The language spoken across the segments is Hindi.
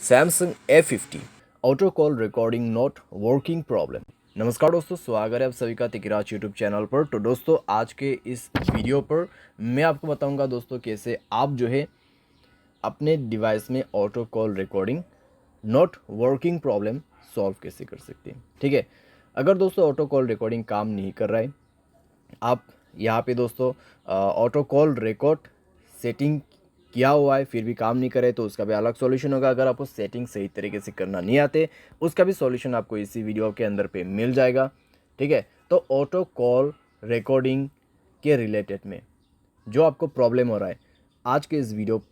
Samsung A50 auto call recording not working problem. नमस्कार दोस्तों, स्वागत है आप सभी का तिकराज यूट्यूब चैनल पर। तो दोस्तों आज के इस वीडियो पर मैं आपको बताऊंगा दोस्तों कैसे आप जो है अपने डिवाइस में auto call recording not working problem solve कैसे कर सकते हैं। ठीक है, अगर दोस्तों ऑटो कॉल रिकॉर्डिंग काम नहीं कर रहा है, आप यहाँ पे दोस्तों ऑटो कॉल रिकॉर्ड सेटिंग किया हुआ है फिर भी काम नहीं करे तो उसका भी अलग सॉल्यूशन होगा। अगर आपको सेटिंग सही तरीके से करना नहीं आते उसका भी सॉल्यूशन आपको इसी वीडियो के अंदर पे मिल जाएगा। ठीक है, तो ऑटो कॉल रिकॉर्डिंग के रिलेटेड में जो आपको प्रॉब्लम हो रहा है, आज के इस वीडियो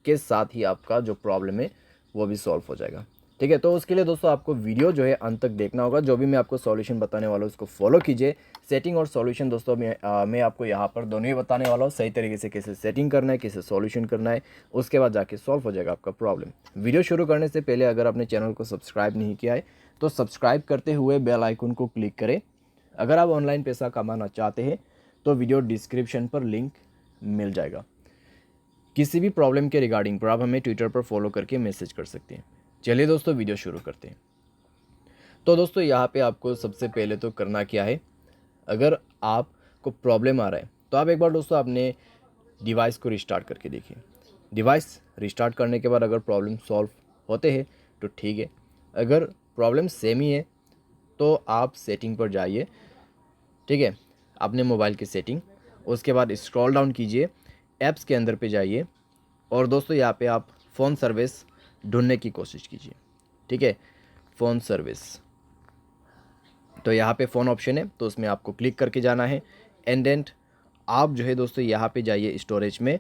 के साथ ही आपका जो प्रॉब्लम है वो भी सॉल्व हो जाएगा। ठीक है, तो उसके लिए दोस्तों आपको वीडियो जो है अंत तक देखना होगा। जो भी मैं आपको सॉल्यूशन बताने वाला हूँ उसको फॉलो कीजिए। सेटिंग और सॉल्यूशन दोस्तों मैं आपको यहाँ पर दोनों ही बताने वाला हूँ, सही तरीके से कैसे सेटिंग करना है, कैसे सॉल्यूशन करना है, उसके बाद जाके सॉल्व हो जाएगा आपका प्रॉब्लम। वीडियो शुरू करने से पहले अगर आपने चैनल को सब्सक्राइब नहीं किया है तो सब्सक्राइब करते हुए बेल आइकन को क्लिक करें। अगर आप ऑनलाइन पैसा कमाना चाहते हैं तो वीडियो डिस्क्रिप्शन पर लिंक मिल जाएगा। किसी भी प्रॉब्लम के रिगार्डिंग पर आप हमें ट्विटर पर फॉलो करके मैसेज कर सकते हैं। चलिए दोस्तों वीडियो शुरू करते हैं। तो दोस्तों यहाँ पे आपको सबसे पहले तो करना क्या है, अगर आपको प्रॉब्लम आ रहा है तो आप एक बार दोस्तों अपने डिवाइस को रिस्टार्ट करके देखिए। डिवाइस रिस्टार्ट करने के बाद अगर प्रॉब्लम सॉल्व होते हैं तो ठीक है, अगर प्रॉब्लम सेम ही है तो आप सेटिंग पर जाइए। ठीक है, अपने मोबाइल की सेटिंग, उसके बाद स्क्रॉल डाउन कीजिए, ऐप्स के अंदर पे जाइए और दोस्तों यहाँ पे आप फ़ोन सर्विस ढूंढने की कोशिश कीजिए। ठीक है, फ़ोन सर्विस, तो यहाँ पे फ़ोन ऑप्शन है तो उसमें आपको क्लिक करके जाना है। एंड देन आप जो है दोस्तों यहाँ पे जाइए, स्टोरेज में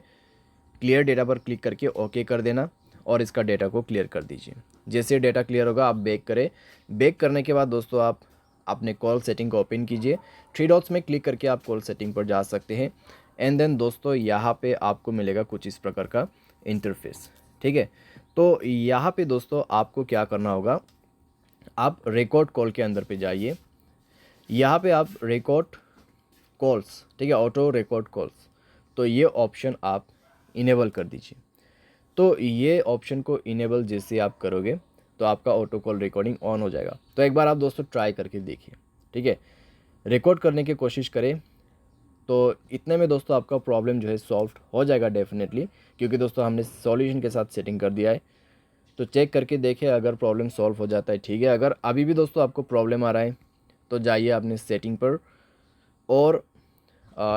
क्लियर डेटा पर क्लिक करके ओके कर देना और इसका डेटा को क्लियर कर दीजिए। जैसे डेटा क्लियर होगा आप बैक करें। बैक करने के बाद दोस्तों आप अपने कॉल सेटिंग को ओपन कीजिए। थ्री डॉट्स में क्लिक करके आप कॉल सेटिंग पर जा सकते हैं। एंड देन दोस्तों यहाँ पे आपको मिलेगा कुछ इस प्रकार का इंटरफेस। ठीक है, तो यहाँ पे दोस्तों आपको क्या करना होगा, आप रिकॉर्ड कॉल के अंदर पे जाइए। यहाँ पे आप रिकॉर्ड कॉल्स, ठीक है, ऑटो रिकॉर्ड कॉल्स, तो ये ऑप्शन आप इनेबल कर दीजिए। तो ये ऑप्शन को इनेबल जैसे आप करोगे तो आपका ऑटो कॉल रिकॉर्डिंग ऑन हो जाएगा। तो एक बार आप दोस्तों ट्राई करके देखिए। ठीक है, रिकॉर्ड करने की कोशिश करें तो इतने में दोस्तों आपका प्रॉब्लम जो है सॉल्व हो जाएगा डेफिनेटली, क्योंकि दोस्तों हमने सॉल्यूशन के साथ सेटिंग कर दिया है। तो चेक करके देखिए, अगर प्रॉब्लम सॉल्व हो जाता है ठीक है। अगर अभी भी दोस्तों आपको प्रॉब्लम आ रहा है तो जाइए अपने सेटिंग पर और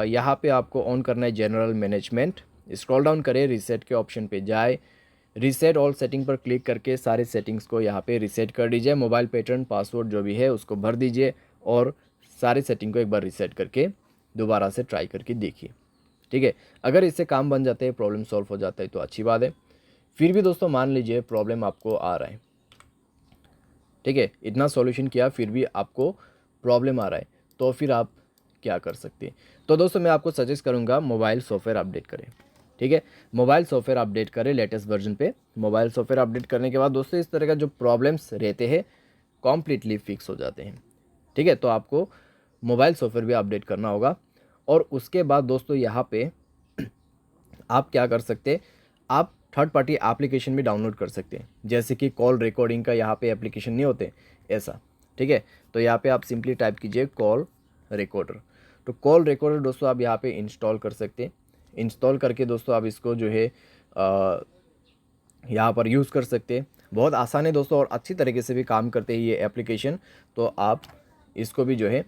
यहाँ पे आपको ऑन करना है जनरल मैनेजमेंट। स्क्रॉल डाउन करें, रीसेट के ऑप्शन पे जाए, रीसेट ऑल सेटिंग पर क्लिक करके सारे सेटिंग्स को यहाँ पे रीसेट कर दीजिए। मोबाइल पैटर्न पासवर्ड जो भी है उसको भर दीजिए और सारे सेटिंग को एक बार रीसेट करके दोबारा से ट्राई करके देखिए। ठीक है, अगर इससे काम बन जाते हैं, प्रॉब्लम सॉल्व हो जाता है तो अच्छी बात है। फिर भी दोस्तों मान लीजिए प्रॉब्लम आपको आ रहा है, ठीक है, इतना सॉल्यूशन किया फिर भी आपको प्रॉब्लम आ रहा है, तो फिर आप क्या कर सकते हैं। तो दोस्तों मैं आपको सजेस्ट करूंगा मोबाइल सॉफ्टवेयर अपडेट करें। ठीक है, मोबाइल सॉफ्टवेयर अपडेट करें लेटेस्ट वर्जन पे। मोबाइल सॉफ्टवेयर अपडेट करने के बाद दोस्तों इस तरह का जो प्रॉब्लम्स रहते हैं कॉम्प्लीटली फिक्स हो जाते हैं। ठीक है, तो आपको मोबाइल सॉफ्टवेयर भी अपडेट करना होगा और उसके बाद दोस्तों यहाँ पे आप क्या कर सकते हैं, आप थर्ड पार्टी एप्लीकेशन भी डाउनलोड कर सकते हैं, जैसे कि कॉल रिकॉर्डिंग का यहाँ पे एप्लीकेशन नहीं होते ऐसा। ठीक है, तो यहाँ पे आप सिंपली टाइप कीजिए कॉल रिकॉर्डर। तो कॉल रिकॉर्डर दोस्तों आप यहाँ पे इंस्टॉल कर सकते हैं। इंस्टॉल करके दोस्तों आप इसको जो है यहाँ पर यूज़ कर सकते हैं। बहुत आसान है दोस्तों और अच्छी तरीके से भी काम करते हैं ये एप्लीकेशन, तो आप इसको भी जो है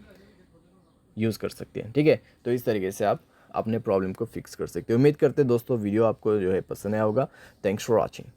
यूज़ कर सकते हैं। ठीक है, तो इस तरीके से आप अपने प्रॉब्लम को फिक्स कर सकते हैं। उम्मीद करते हैं दोस्तों वीडियो आपको जो है पसंद आया होगा। Thanks for watching.